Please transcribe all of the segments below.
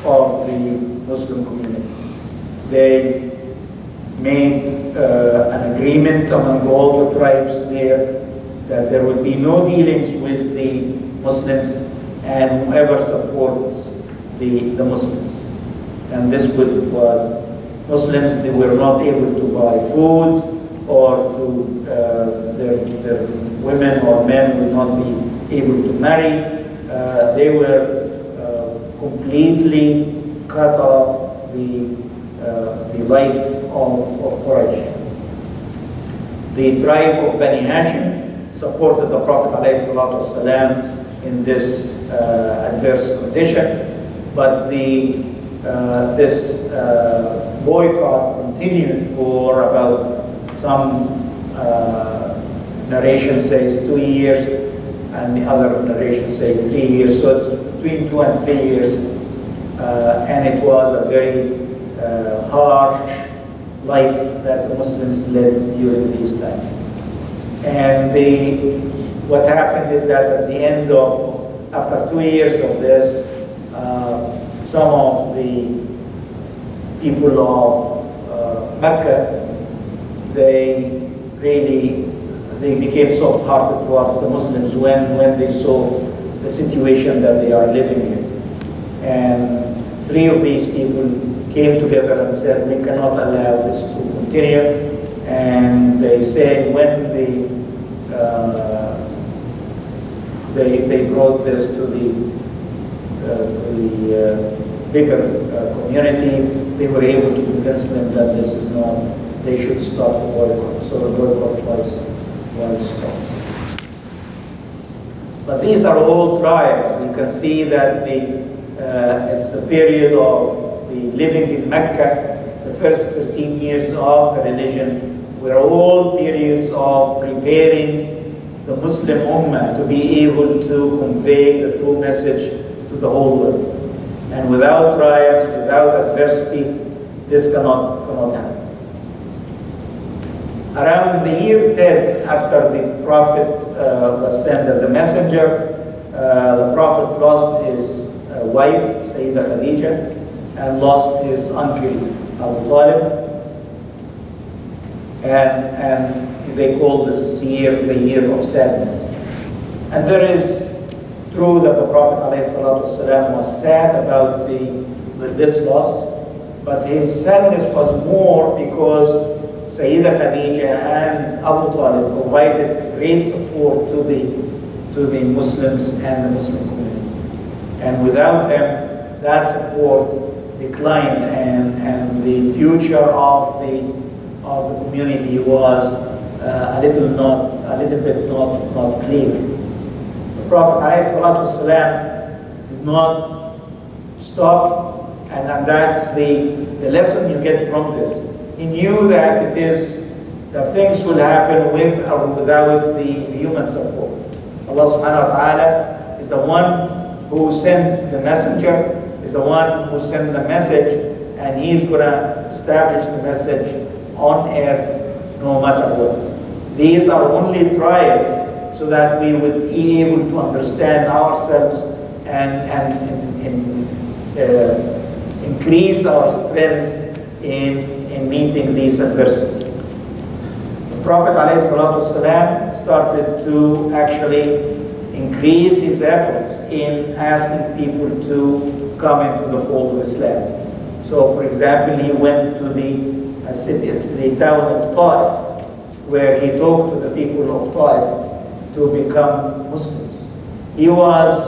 of the Muslim community. They made an agreement among all the tribes there that there would be no dealings with the Muslims and whoever supports the Muslims. And this was Muslims, they were not able to buy food, or to their women or men would not be able to marry. They were completely cut off the life of Quraysh. The tribe of Bani Hashim supported the Prophet ﷺ in this adverse condition, but this boycott continued for about, some narration says 2 years, and the other narration say 3 years, so it's between 2 and 3 years, and it was a very harsh life that the Muslims led during these times. And what happened is that at the end of, after 2 years of this, some of the people of Mecca, they became soft-hearted towards the Muslims when they saw the situation that they are living in. And 3 of these people came together and said, we cannot allow this to continue. And they said when they brought this to the bigger community, they were able to convince them that this is not, they should stop the boycott. So the boycott was stopped. But these are all trials. You can see that it's the period of the living in Mecca. The first 13 years of the religion were all periods of preparing the Muslim Ummah to be able to convey the true message to the whole world. And without trials, without adversity, this cannot happen. Around the year 10, after the Prophet was sent as a messenger, the Prophet lost his wife, Sayyidah Khadija, and lost his uncle, Abu Talib. And they call this year the year of sadness. And there is true that the Prophet ﷺ was sad about this loss, but his sadness was more because Sayyidah Khadija and Abu Talib provided great support to the Muslims and the Muslim community. And without them, that support declined, and the future of the community was a little bit not clear. The Prophet ﷺ did not stop, and that's the lesson you get from this. He knew that that things will happen with or without the human support. Allah subhanahu wa ta'ala is the one who sent the messenger, is the one who sent the message, and He's going to establish the message on earth no matter what. These are only trials so that we would be able to understand ourselves and increase our strength in meeting these adversity. The Prophet ﷺ started to actually increase his efforts in asking people to come into the fold of Islam. So, for example, he went to the city, it's the town of Taif, where he talked to the people of Taif to become Muslims. He was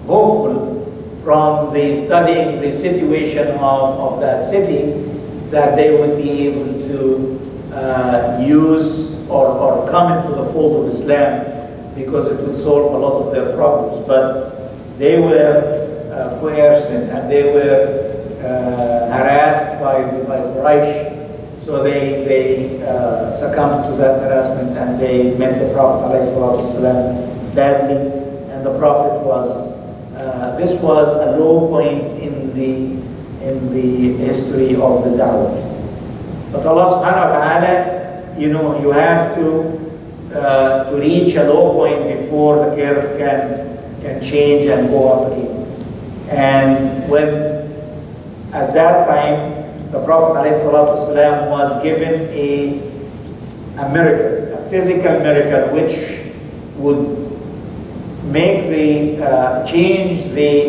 hopeful from studying the situation of that city that they would be able to use or come into the fold of Islam, because it would solve a lot of their problems. But they were coerced and they were harassed by Quraysh, so they succumbed to that harassment, and they met the Prophet ﷺ badly. And the Prophet was, this was a low point in the history of the da'wah. But Allah subhanahu wa ta'ala, you have to reach a low point before the curve can change and go up again. And when that time, the Prophet ﷺ was given a miracle, a physical miracle, which would make change the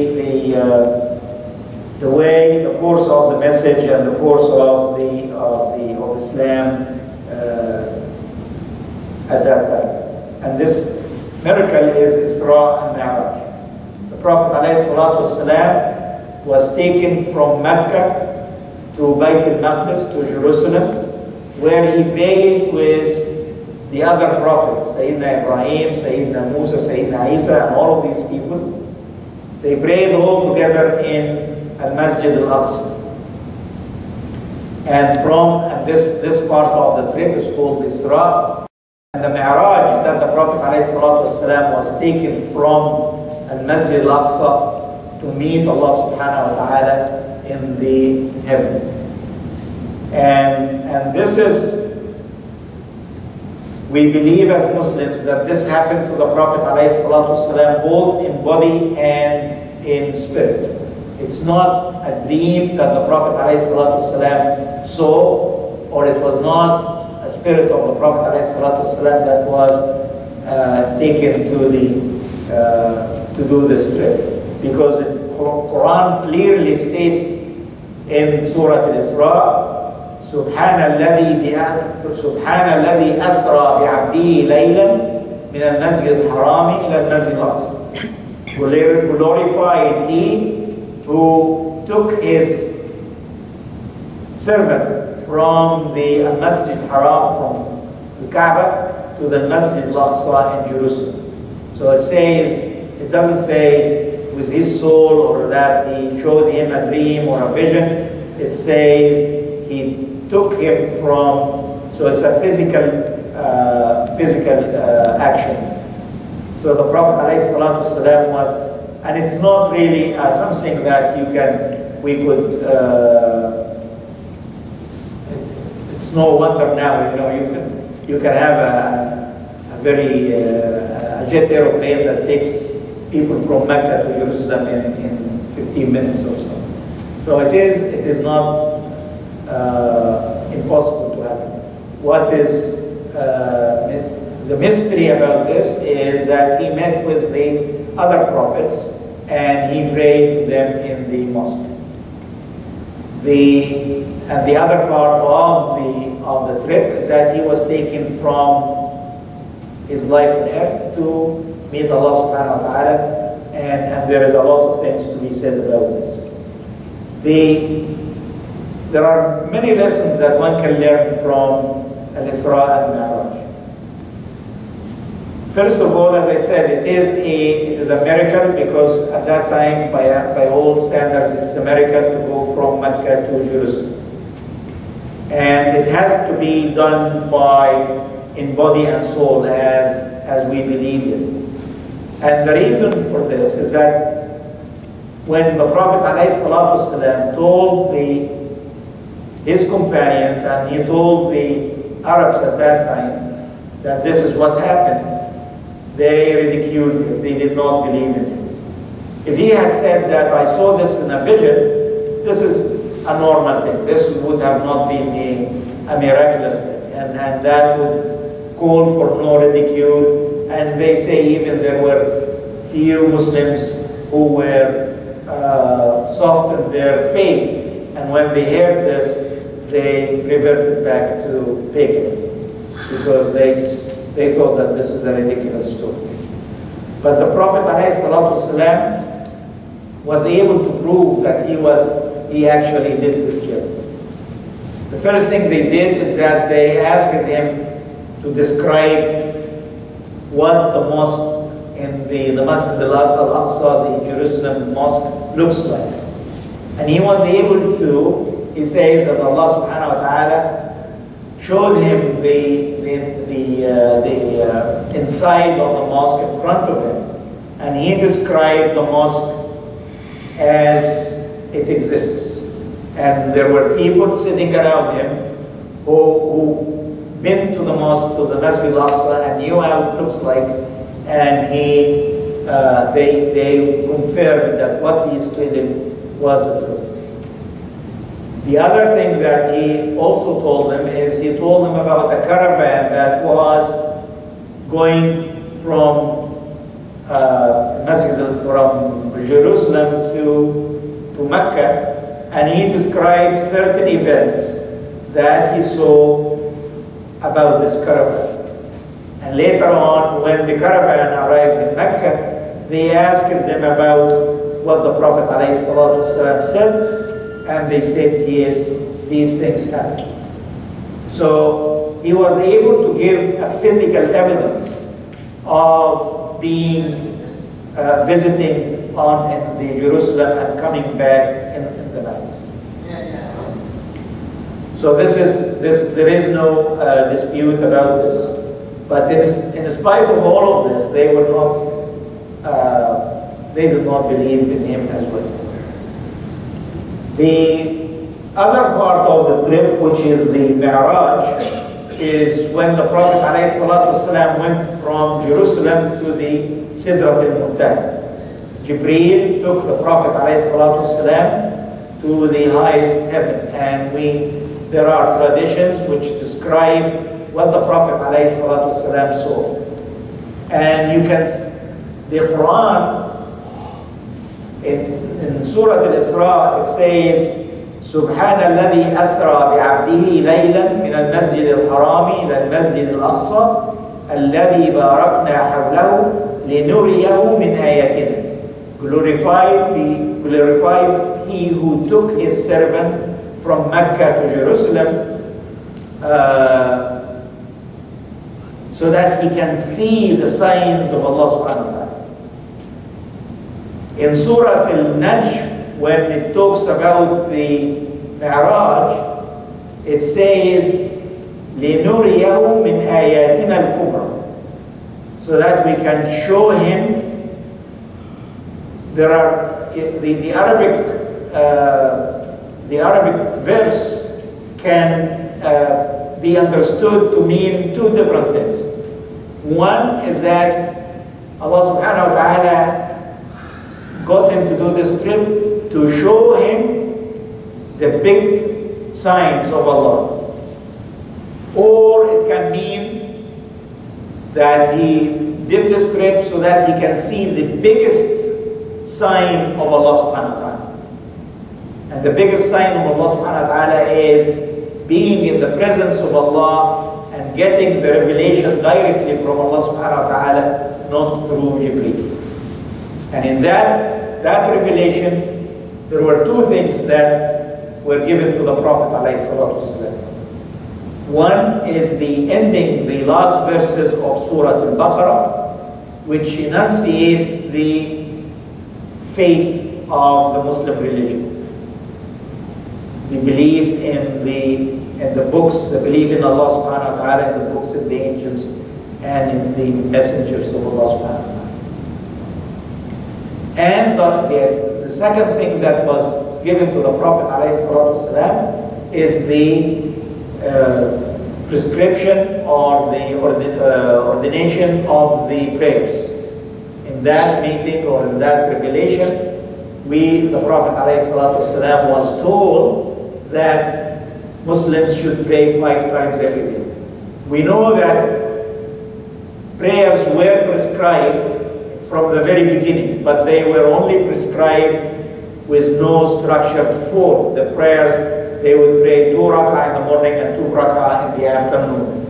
way, the course of the message and the course of Islam at that time. And this miracle is Isra and Mi'raj. The Prophet ﷺ was taken from Mecca to Bayt al-Maqdis, to Jerusalem, where he prayed with the other prophets, Sayyidina Ibrahim, Sayyidina Musa, Sayyidina Isa, and all of these people. They prayed all together in Al-Masjid Al-Aqsa. And this part of the trip is called Isra. And the Mi'raj is that the Prophet ﷺ was taken from Al-Masjid Al-Aqsa to meet Allah subhanahu wa ta'ala in the heaven. And this is, we believe as Muslims that this happened to the Prophet ﷺ both in body and in spirit. It's not a dream that the Prophet ﷺ saw, or it was not a spirit of the Prophet ﷺ that was taken to do this trip. Because the Quran clearly states in Surah Al-Isra, سبحان الذي أسرى بعبده ليلا من المسجد الحرام إلى المسجد الأقصى. Glorified He who took His servant from the Masjid Haram, from the Kaaba, to the Masjid Al-Aqsa in Jerusalem. So it doesn't say with his soul, or that he showed him a dream or a vision. It says he took him from, so it's a physical action. So the Prophet ﷺ was, and it's not really something that it's no wonder now, you can have a very a jet aeroplane that takes people from Mecca to Jerusalem in 15 minutes or so. So it is not impossible to happen. What is the mystery about this is that he met with the other prophets and he prayed with them in the mosque. And the other part of the trip is that he was taken from his life on earth to meet Allah subhanahu wa ta'ala, and there is a lot of things to be said about this. There are many lessons that one can learn from Al-Isra and Mi'raj. First of all, as I said, it is a miracle, because at that time, by all standards, it's a miracle to go from Mecca to Jerusalem. And it has to be done in body and soul, as we believe in. And the reason for this is that when the Prophet ﷺ told his companions, and he told the Arabs at that time that this is what happened, they ridiculed him. They did not believe in him. If he had said that I saw this in a vision, this is a normal thing. This would have not been a miraculous thing, and that would call for no ridicule. And they say even there were few Muslims who were soft in their faith, and when they heard this, they reverted back to paganism, because they thought that this is a ridiculous story. But the Prophet ﷺ was able to prove that he actually did this job. The first thing they did is that they asked him to describe what the mosque in the Masjid Al-Aqsa, the Jerusalem mosque, looks like. And he was able to. He says that Allah subhanahu wa ta'ala showed him the inside of the mosque in front of him, and he described the mosque as it exists. And there were people sitting around him who been to the mosque, to the Masjid Al-Aqsa, and knew how it looks like, and they confirmed that what he is telling was the truth. The other thing that he also told them is he told them about a caravan that was going from from Jerusalem to Mecca, and he described certain events that he saw about this caravan. And later on, when the caravan arrived in Mecca, they asked them about what the Prophet ﷺ said, and they said, yes, these things happened. So he was able to give a physical evidence of being visiting in the Jerusalem and coming back in the night. So there is no dispute about this. But in spite of all of this, they did not believe in him as well. The other part of the trip, which is the Mi'raj, is when the Prophet ﷺ went from Jerusalem to the Sidrat al-Muntaha. Jibreel took the Prophet ﷺ to the highest heaven, and there are traditions which describe what the Prophet ﷺ saw. And you can, the Quran, in Surah Al-Isra, it says, سبحان الذي أسرى بعبده ليلا من المسجد الحرام إلى المسجد الأقصى الذي باركنا حوله لنريه من آياتنا. Glorified he who took his servant from Mecca to Jerusalem so that he can see the signs of Allah subhanahu wa ta'ala. In Surah Al-Najm, when it talks about the Mi'raj, it says, لِنُرِيَهُ مِنْ آيَاتِنَا الْكُبْرَى, so that we can show him. There are the Arabic verse can be understood to mean two different things. One is that Allah subhanahu wa ta'ala got him to do this trip to show him the big signs of Allah. Or it can mean that he did this trip so that he can see the biggest sign of Allah subhanahu wa ta'ala. And the biggest sign of Allah subhanahu wa ta'ala is being in the presence of Allah and getting the revelation directly from Allah subhanahu wa ta'ala, not through Jibreel. And in that revelation, there were two things that were given to the Prophet ﷺ. One is the ending, the last verses of Surah Al-Baqarah, which enunciate the faith of the Muslim religion. The belief in the books, the belief in Allah subhanahu wa ta'ala, in the books and the angels, and in the messengers of Allah subhanahu wa ta'ala. And the second thing that was given to the Prophet ﷺ is the prescription or the ordination of the prayers. In that meeting or in that revelation, the Prophet ﷺ was told that Muslims should pray 5 times every day. We know that prayers were prescribed from the very beginning, but they were only prescribed with no structured form. The prayers, they would pray 2 rak'ah in the morning and 2 rak'ah in the afternoon.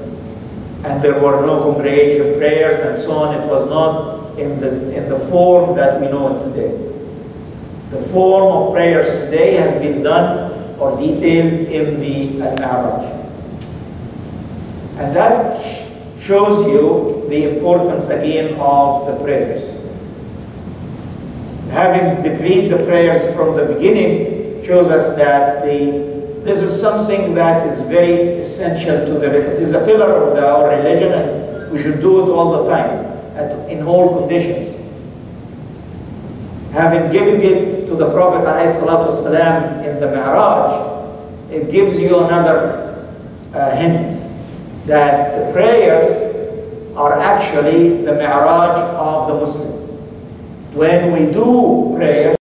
And there were no congregation prayers and so on. It was not in the form that we know it today. The form of prayers today has been done or detailed in the Al-Mi'raj. And that shows you the importance again of the prayers. Having decreed the prayers from the beginning shows us that this is something that is very essential to it is a pillar of our religion, and we should do it all the time, in all conditions. Having given it to the Prophet ﷺ in the Mi'raj, it gives you another hint that the prayers are actually the Mi'raj of the Muslim. When we do prayers,